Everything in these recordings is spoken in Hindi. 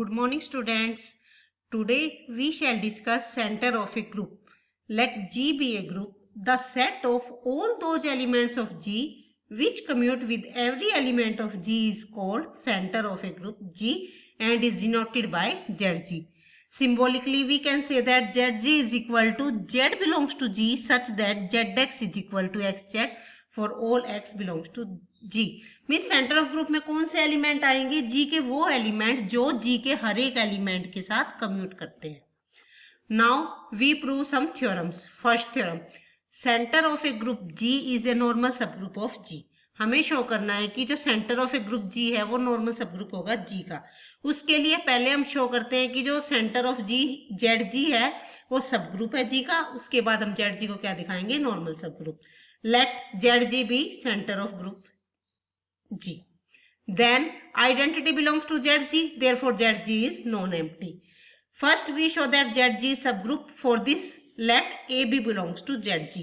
Good morning, students. Today we shall discuss center of a group. Let G be a group. The set of all those elements of G which commute with every element of G is called center of a group G and is denoted by ZG. Symbolically, we can say that ZG is equal to Z belongs to G such that ZX is equal to XZ for all X belongs to G. Mean centre of group में कौन से एलिमेंट आएंगे? जी के वो एलिमेंट जो जी के हर एक एलिमेंट के साथ कम्यूट करते हैं. Now we prove some theorems. First theorem, centre of a group G is a normal subgroup of G. हमें शो करना है कि जो centre of a group G है वो नॉर्मल सब ग्रुप होगा जी का. उसके लिए पहले हम शो करते हैं कि जो centre of ji Z G है वो सब ग्रुप है जी का. उसके बाद हम जेड जी को क्या दिखाएंगे? Normal subgroup. Let Z G be centre of group G. Then identity belongs to ZG, therefore ZG is non-empty. First we show that ZG is subgroup. For this let AB belongs to ZG.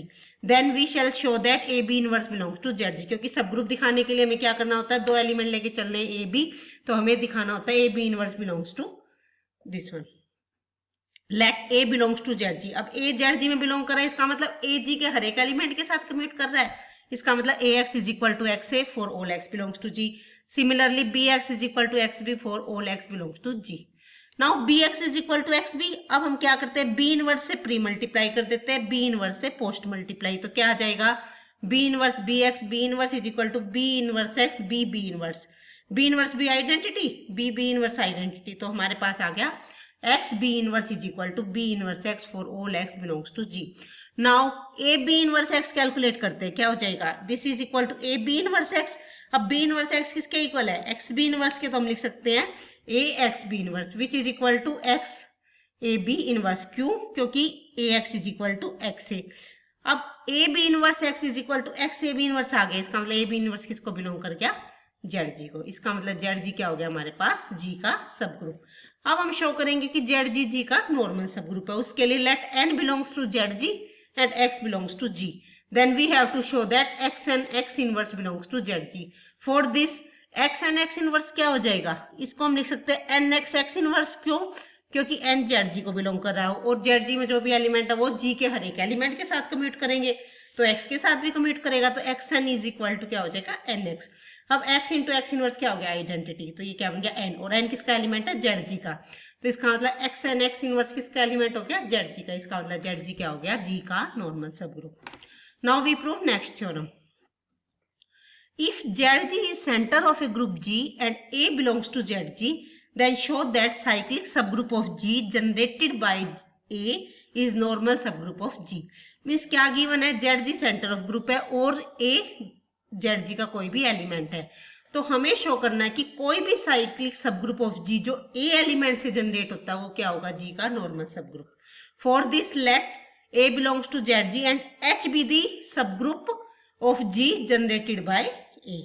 Then we shall show that AB inverse belongs to ZG. क्योंकि सबग्रुप दिखाने के लिए हमें क्या करना होता है? दो एलिमेंट लेके चलने हैं AB, तो हमें दिखाना होता है AB inverse belongs to this one. Let A belongs to ZG. अब A ZG में बिलोंग कर रहा है, इसका मतलब AG के हर एक एलिमेंट के साथ कम्यूट कर रहा है. इसका मतलब ax is equal to x a for all x belongs to G. Similarly bx is equal to x b for all x belongs to G. Now bx is equal to x b. अब हम क्या करते हैं? b इनवर्स से प्री मल्टीप्लाई कर देते हैं, b इनवर्स से पोस्ट मल्टीप्लाई. तो क्या आ जाएगा? b inverse bx, b inverse is equal to b inverse x, b inverse. b inverse b identity, b inverse identity. तो हमारे पास आ गया x b inverse is equal to b inverse x for all x belongs to G. Now A B inverse X calculate करते हैं, क्या हो जाएगा? This is equal to A B inverse X. अब बी इनवर्स एक्स किसके इक्वल है? एक्स बी इनवर्स के. तो हम लिख सकते हैं ए X B inverse which is equal to x A B inverse. क्यों? क्योंकि A X is equal to x A. अब A B inverse X is equal to x A B inverse आ गया. इसका मतलब ए बी इनवर्स किसको बिलोंग कर गया? जेड जी को. इसका मतलब जेड जी क्या हो गया हमारे पास? जी का सब ग्रुप. अब हम शो करेंगे कि जेड जी जी का नॉर्मल सब ग्रुप है. उसके लिए let n belongs to Z G and x belongs to G. Then we have to show that x and x inverse belongs to ZG. For this x and x inverse क्या हो जाएगा? इसको हम लिख सकते हैं nx x inverse. क्यों? क्योंकि n ZG को बिलोंग कर रहा हो और ZG में जो भी एलिमेंट है वो G के हर एक एलिमेंट के साथ कम्यूट करेंगे. तो x के साथ भी कम्यूट करेगा तो xn इज इक्वल टू क्या हो जाएगा? nx. अब x इंटू एक्स इनवर्स क्या हो गया? आइडेंटिटी. तो ये क्या बन गया? n. और n किसका एलिमेंट है? ZG का. तो इसका मतलब x एंड x इनवर्स किसका एलिमेंट हो गया? ZG का. इसका मतलब ZG क्या हो गया? G का normal subgroup. Now we prove next theorem. If ZG is centre of a group G and A belongs to ZG, then show that cyclic subgroup of G generated by A is normal subgroup of G. Means क्या गिवन है? ZG सेंटर ऑफ ग्रुप है और A ZG का कोई भी एलिमेंट है. तो हमें शो करना है कि कोई भी साइक्लिक सब ग्रुप ऑफ जी जो ए एलिमेंट से जनरेट होता है वो क्या होगा? जी का normal subgroup. For this let A belongs to Z G and H be the subgroup of G generated by A.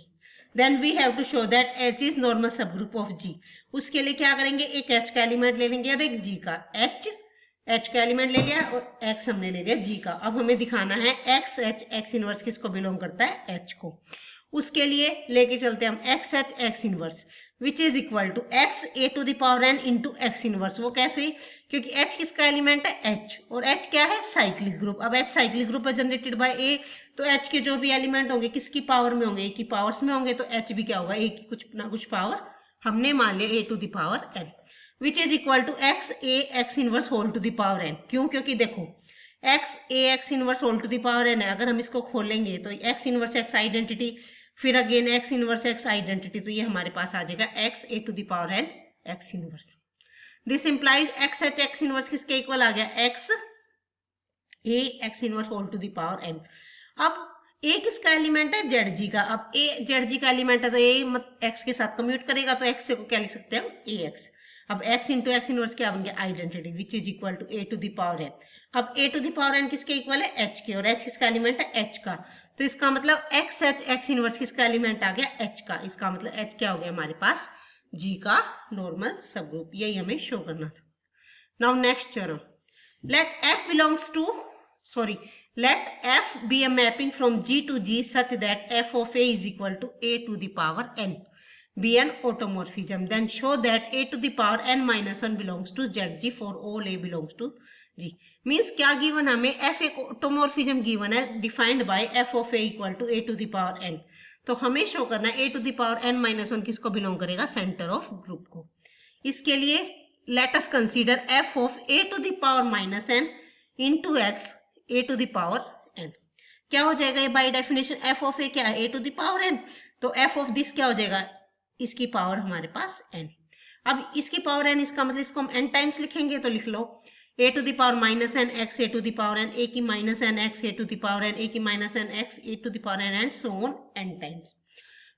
Then we have to show that H is normal subgroup of G. उसके लिए क्या करेंगे? एक एच का एलिमेंट ले लेंगे और एक जी का. एच का एलिमेंट ले लिया और एक्स हमने ले लिया जी का. अब हमें दिखाना है एक्स एच एक्स इनवर्स किसको बिलोंग करता है? एच को. उसके लिए लेके चलते हैं हम x H x inverse which is equal to x A to the power n into x inverse. वो कैसे? क्योंकि एच किसका एलिमेंट है? एच. और एच क्या है? Cyclic group. अब एच साइक्लिक ग्रुप है जनरेटेड बाय ए, तो एच के जो भी एलिमेंट होंगे किसकी पावर में होंगे? ए की पावर्स में होंगे. तो एच भी क्या होगा? ए की कुछ ना कुछ पावर. हमने मान लिया A to the power N which is equal to x A x inverse whole to the power N. क्यों? क्योंकि देखो X A x inverse whole to the power N है. अगर हम इसको खोलेंगे तो एक्स इनवर्स एक्स आइडेंटिटी, फिर again X inverse X identity. तो ये हमारे पास आ जाएगा X A to the power N X inverse. This implies X H x inverse किसके इक्वल आ गया? X A x inverse whole to the power n. अब ए किसका एलिमेंट है? जेड जी का. अब ए जेड जी का एलिमेंट है तो ए एक्स के साथ कम्यूट करेगा तो एक्स को क्या लिख सकते हैं? ए एक्स. अब एक्स इंटू एक्स इनवर्स क्या बन गया? Identity which is equal to a to the power n. अब a to the power n किसके इक्वल है? एच के. और एच किसका एलिमेंट है? एच का. तो इसका मतलब एक्स एच एक्स इनवर्स किसका एलिमेंट आ गया? एच का. इसका मतलब एच क्या हो गया हमारे पास? जी का नॉर्मल सब ग्रुप. यही हमें शो करना था. Now next theorem. Let f belongs to let f be a mapping from G to G such that f of a is equal to a to the power n. be an automorphism, then show that a to the power n minus 1 belongs to Zg for all a belongs to G. Means क्या गिवन हमें, f एक ऑटोमॉर्फिज्म गिवन है defined by f of a equal to a to the power n. तो हमें शो करना है a to the power n minus 1 किसको बिलोंग करेगा, सेंटर ऑफ ग्रुप को. इसके लिए let us consider f of a to the power minus n into x a to the power n. क्या हो जाएगा ये by definition, f of a क्या है, a to the power n. तो f ऑफ दिस क्या हो जाएगा, इसकी पावर हमारे पास n. अब इसकी पावर n, इसका मतलब इसको हम n टाइम्स लिखेंगे, तो लिख लो a to the power minus n x a to the power n, a की minus n x a to the power n, a की minus n x a to the power n एंड सो ऑन n times,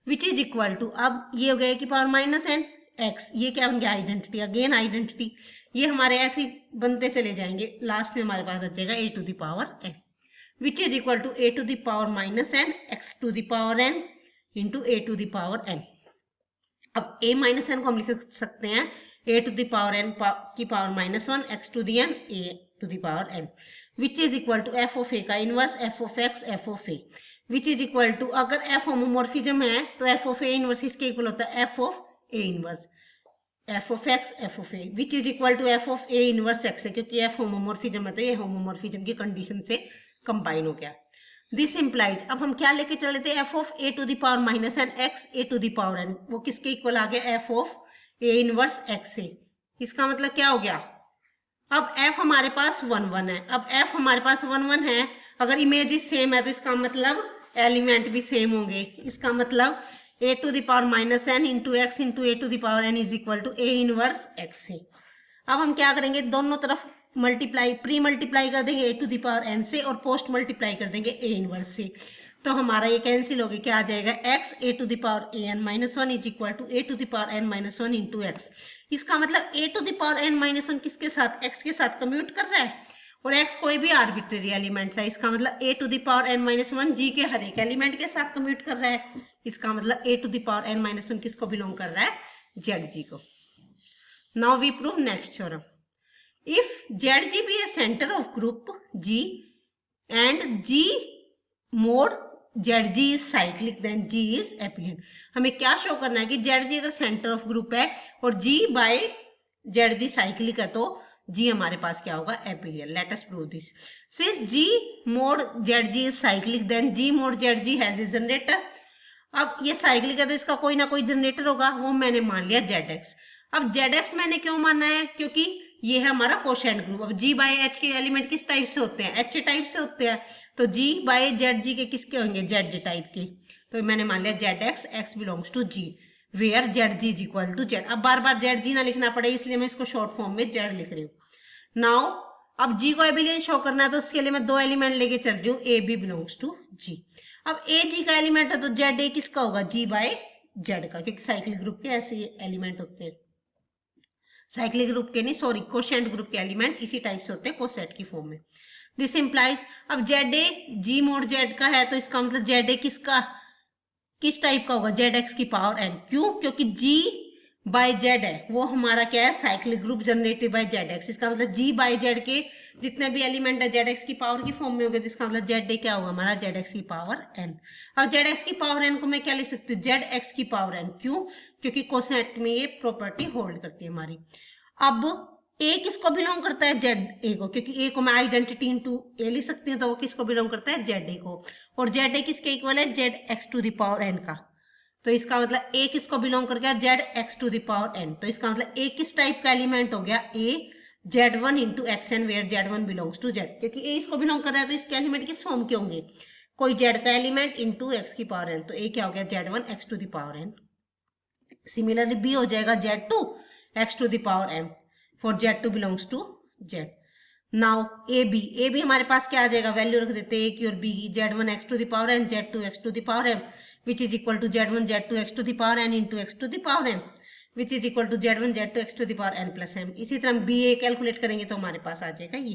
which is equal to, अब ये हो गया a की पावर माइनस n x, ये क्या बन गया आइडेंटिटी, अगेन आइडेंटिटी, ये हमारे ऐसे बनते चले जाएंगे, लास्ट में हमारे पास बचेगा a to the power n, which is equal to a to the power minus n x to the power n into a to the power n. अब a माइनस n को हम लिख सकते हैं a to the power n की power minus 1 x to the n a to the power n, which is equal to f of a का inverse f of x f of a, which is equal to, अगर f होमोमॉर्फिज्म है तो f ऑफ a इनवर्स इसके इक्वल होता है f of a inverse f of x f of a, which is equal to f of a inverse x है, क्योंकि f होमोमॉर्फिज्म है तो ये होमोमॉर्फिज्म की कंडीशन से कंबाइन हो गया. दिस इम्प्लाइज, अब हम क्या लेके चले थे, f of a to the power minus n x a to the power n, वो किसके इक्वल आ गया, f of a inverse x से. इसका मतलब क्या हो गया, अब f हमारे पास 1 1 है, अब f हमारे पास 1 1 है, अगर इमेजेस सेम है तो इसका मतलब एलिमेंट भी सेम होंगे, इसका मतलब a to the power minus n into x into a to the power n is equal to a inverse x है. अब हम क्या करेंगे, दोनों तरफ मल्टीप्लाई, प्री मल्टीप्लाई कर देंगे a to the power n से और पोस्ट मल्टीप्लाई कर देंगे a इनवर्स से, तो हमारा ये कैंसिल हो गया, क्या आ जाएगा, x a to the power an minus 1 is equal to a to the power n minus 1 into x. इसका मतलब a to the power n minus 1 किसके साथ, x के साथ कम्यूट कर रहा है, और x कोई भी आर्बिट्रेरी एलिमेंट था, इसका मतलब a to the power n minus 1 g के हर एक एलिमेंट के साथ कम्यूट कर रहा है, इसका मतलब a to the power n minus 1 किसको बिलोंग कर रहा है, zg को. Now we prove next theorem. If Zg be a center of group G and G mod Zg is cyclic, then G is abelian. हमें क्या शो करना है कि Zg अगर सेंटर ऑफ ग्रुप है और G बाय Zg साइक्लिक है तो G हमारे पास क्या होगा, abelian. Let us prove this. Since G mod Zg is cyclic, then G mod Zg has a generator. अब ये साइक्लिक है तो इसका कोई ना कोई जनरेटर होगा, वो मैंने मान लिया Zx. अब Zx मैंने क्यों माना है, क्योंकि ये है हमारा कोशेंट ग्रुप. अब G बाय H के एलिमेंट किस टाइप से होते हैं, H टाइप से होते हैं, तो G बाय Zg के किसके होंगे, Z टाइप के, तो मैंने मान लिया Zx x belongs to G where Zg is equal to Z. अब बार बार Zg ना लिखना पड़े इसलिए मैं इसको शॉर्ट फॉर्म में Z लिख रही हूँ. नाउ अब G को एबिलियन शो करना है तो उसके लिए मैं दो एलिमेंट लेके चल रही हूँ, a b belongs to G. अब ए G का एलिमेंट है तो Z किसका होगा, G बाय Z का, क्योंकि साइक्लिक ग्रुप के ऐसे एलिमेंट होते हैं, साइक्लिक ग्रुप के नहीं सॉरी कोशेंट ग्रुप के एलिमेंट इसी टाइप से होते हैं कोसेट की फॉर्म में. दिस इंप्लाइज, अब ZA G मोड Z का है तो इसका मतलब ZA किसका, किस टाइप का होगा, ZX की पावर n. क्यों, क्योंकि G बाय Z है वो हमारा क्या है, cyclic group generated by ZX. इसका मतलब G बाय Z के जितने भी एलिमेंट है ZX की पावर की फॉर्म में होगा, जिसका मतलब ZA क्या होगा हमारा, ZX की पावर n. अब ZX की पावर n को मैं क्या लिख सकती हूँ, ZX की पावर n. क्यों, क्योंकि कोसेट में ये प्रॉपर्टी होल्ड करती है हमारी. अब a किसको बिलोंग करता है, ZA को, क्योंकि a को मैं आइडेंटिटी इनटू a लिख सकती हूँ, तो वो किसको बिलोंग करता है, ZA को, और ZA किसके इक्वल है, ZX to the power n का. तो इसका मतलब a किसको बिलोंग कर गया, ZX to the power n. तो इसका मतलब a किस टाइप का एलिमेंट हो गया, a Z1 into xn where Z1 belongs to Z. क्योंकि a इसको बिलोंग कर रहा है तो इसके एलिमेंट किस फॉर्म के होंगे, कोई Z का एलिमेंट इंटू x की पावर n, तो a क्या हो गया, Z1 x to the power n. Similarly b हो जाएगा Z2 x to the power m for Z2 belongs to Z. Now A b हमारे पास क्या आ जाएगा, वैल्यू रख देते हैं a की और b की, Z1 x to the power n Z2 x to the power m which is equal to Z1 Z2 x to the power n into x to the power m which is equal to Z1 Z2 x to the power n plus m. इसी तरह हम BA कैलकुलेट करेंगे तो हमारे पास आ जाएगा ये.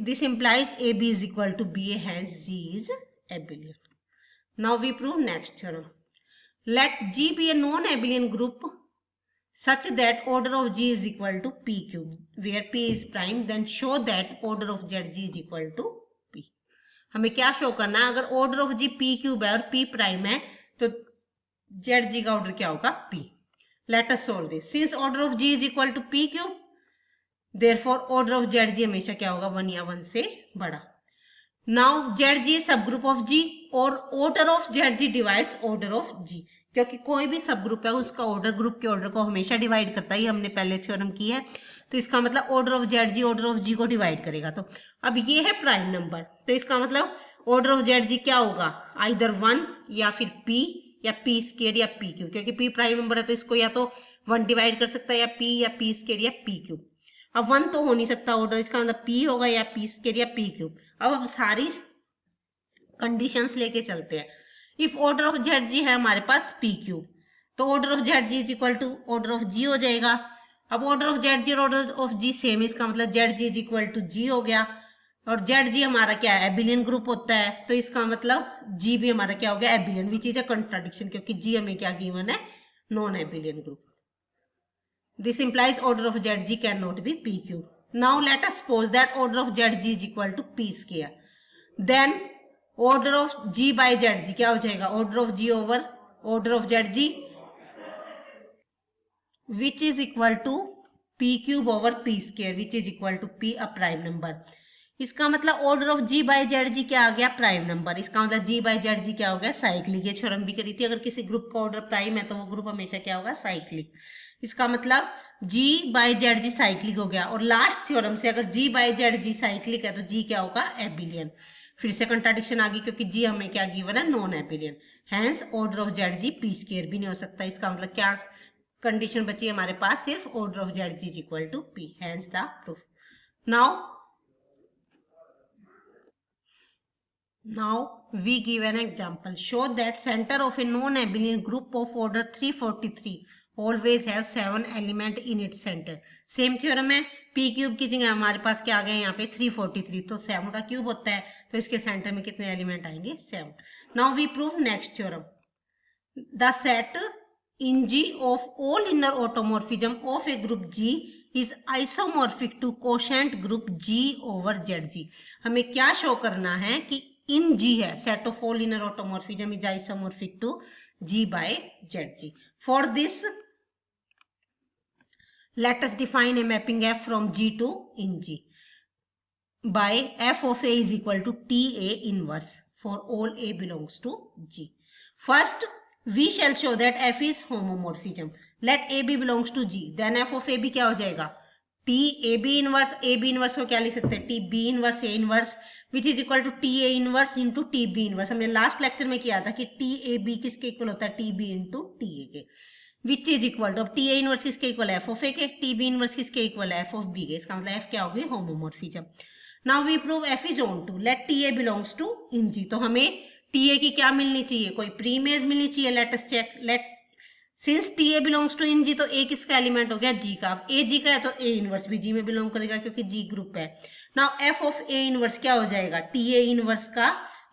This implies AB is equal to BA hence G is abelian. Now we prove next theorem. Let G be a non abelian group such that order of G is equal to P cube, where P is prime, then show that order of Zg is equal to P. हमें क्या शो करना है, अगर order of G P cube है और P prime है तो जेड जी का ऑर्डर क्या होगा p. Let us solve this. Since order of g is equal to p cube, therefore order of Z G हमेशा क्या होगा 1 या 1 से बड़ा. Now Z G subgroup of g और order of Z G divides order of g, क्योंकि कोई भी सब ग्रुप है उसका ऑर्डर ग्रुप के ऑर्डर को हमेशा डिवाइड करता है. ये हमने पहले थ्योरम की है. तो इसका मतलब order of Z G order of G को डिवाइड करेगा. तो अब ये है प्राइम नंबर, तो इसका मतलब ऑर्डर ऑफ जेड जी क्या होगा, आइदर 1 या फिर p या p स्क्वायर या p क्यूब, क्योंकि p प्राइम नंबर है तो इसको या तो 1 डिवाइड कर सकता है या p स्क्वायर या p क्यूब. अब 1 तो हो नहीं सकता ऑर्डर, इसका मतलब p होगा या p स्क्वायर या p क्यूब. अब सारी कंडीशंस लेके चलते हैं. If order of Z G है हमारे पास p क्यूब, तो order of Z G is equal to order of g हो जाएगा. अब ऑर्डर ऑफ जेड जी और ऑर्डर ऑफ जी सेम, इसका मतलब Z G is equal to g हो गया. और जेड जी हमारा क्या है, एबिलियन ग्रुप होता है, तो इसका मतलब g भी हमारा क्या हो गया एबिलियन, विच इज अ कंट्राडिक्शन, क्योंकि g हमें क्या गिवन है, non abelian group. This implies order of Zg cannot be p cube. Now let us suppose that order of Zg is equal to p square. Then order of g by Zg क्या हो जाएगा, order of g over order of Zg, which is equal to p cube over p square, which is equal to p a prime number. इसका मतलब order of g by Z G क्या आ गया, प्राइम नंबर. इसका मतलब g बाई जेड जी क्या हो गया, साइक्लिक. ये थ्योरम भी करी थी, अगर किसी ग्रुप का ऑर्डर प्राइम है तो वो ग्रुप हमेशा क्या होगा, साइक्लिक. इसका मतलब g by Z G cyclic हो गया. और लास्ट थ्योरम से अगर g by Z G cyclic है तो g क्या होगा, एबिलियन. फिर से कंट्राडिक्शन आ गई, क्योंकि g हमें क्या गिवन है, non abelian. Hence order of Z G p square भी नहीं हो सकता. इसका मतलब क्या कंडीशन बची हमारे पास, सिर्फ order of Z G is equal to p. Hence the proof. Now we give an example. Show that center of a non-abelian group of order 343 always have 7 element in its center. Same theorem है, p क्यूब की जगह हमारे पास क्या आ गया यहाँ पे 343, तो 7 का क्यूब होता है, तो इसके सेंटर में कितने एलिमेंट आएंगे, 7. Now we prove next theorem. The set in G of all inner automorphism of a group G is isomorphic to quotient group G over ZG. हमें क्या शो करना है कि इन G है, set of all inner automorphism is isomorphic to G by ZG. For this, let us define a mapping F from G to in G by F of A is equal to TA inverse for all A belongs to G. First, we shall show that F is homomorphism. Let AB belongs to G. Then F of AB क्या हो जाएगा, T AB inverse. AB inverse को क्या लिख सकते हैं, TB inverse A inverse, which is equal to TA inverse into TB inverse. हमने लास्ट लेक्चर में किया था कि TAB किसके इक्वल होता है, TB इंटू TA के, विच इज इक्वल टू, अब TA इनवर्स किसके इक्वल है, F ऑफ A के, TB इनवर्स किसके इक्वल है, F ऑफ B के. इसका मतलब F क्या होगी, homomorphism. Now we prove F is onto, let TA belongs to Inn G. तो हमें TA की क्या मिलनी चाहिए, कोई प्री इमेज मिलनी चाहिए. Let us check. Let since TA belongs to Inn G, तो A किसका एलिमेंट हो गया, G का. अब A G का है तो A इनवर्स भी G में बिलोंग करेगा, क्योंकि G ग्रुप है. Now F of A inverse क्या हो जाएगा, TA इनवर्स का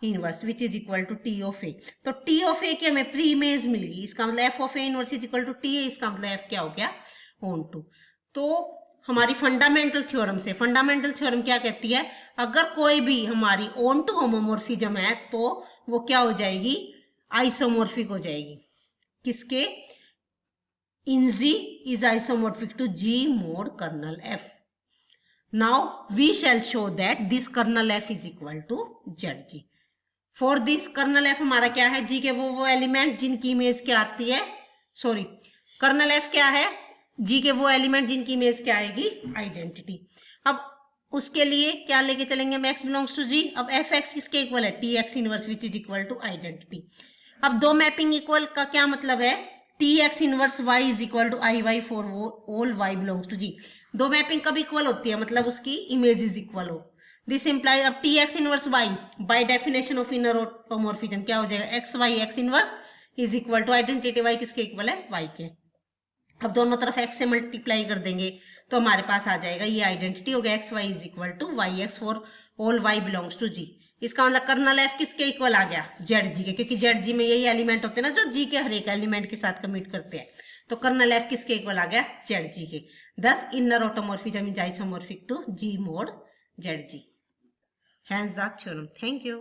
inverse, which is equal to T of A. तो T ऑफ A की हमें प्री इमेज मिल गई. इसका मतलब F of A inverse is equal to TA. इसका मतलब F क्या हो गया, ऑन टू. तो हमारी फंडामेंटल थ्योरम से, फंडामेंटल थ्योरम क्या कहती है, अगर कोई भी हमारी ऑन टू होमोमॉर्फिज्म है तो वो क्या हो जाएगी, आइसोमॉर्फिक हो जाएगी. किसके, in G is isomorphic to G mod kernel F. Now we shall show that this kernel F is equal to ZG. For this kernel F हमारा क्या है, G के वो एलिमेंट जिनकी इमेज क्या आती है, सॉरी कर्नल F क्या है, G के वो एलिमेंट जिनकी इमेज क्या आएगी, आइडेंटिटी. अब उसके लिए क्या लेके चलेंगे, हम x बिलोंग्स टू G. अब fx किसके इक्वल है, tx inverse which is equal to identity. अब दो मैपिंग इक्वल का क्या मतलब है, Tx inverse y is equal to IY for all y belongs to G. दो मैपिंग कब इक्वल होती है, मतलब उसकी इमेज इज इक्वल हो. दिस इंप्लाई, अब Tx inverse y by definition of inner automorphism क्या हो जाएगा, xy x inverse is equal to identity y किसके इक्वल है, y के. अब दोनों तरफ x से मल्टीप्लाई कर देंगे तो हमारे पास आ जाएगा ये आइडेंटिटी हो गया, xy is equal to yx for all y belongs to G. इसका मतलब कर्नल F किसके इक्वल आ गया, ZG के, क्योंकि ZG में यही एलिमेंट होते हैं ना जो G के हर एक एलिमेंट के साथ कमिट करते हैं. तो कर्नल F किसके इक्वल आ गया, ZG के. Thus inner automorphism is isomorphic to G mod ZG. Hence the theorem. Thank you.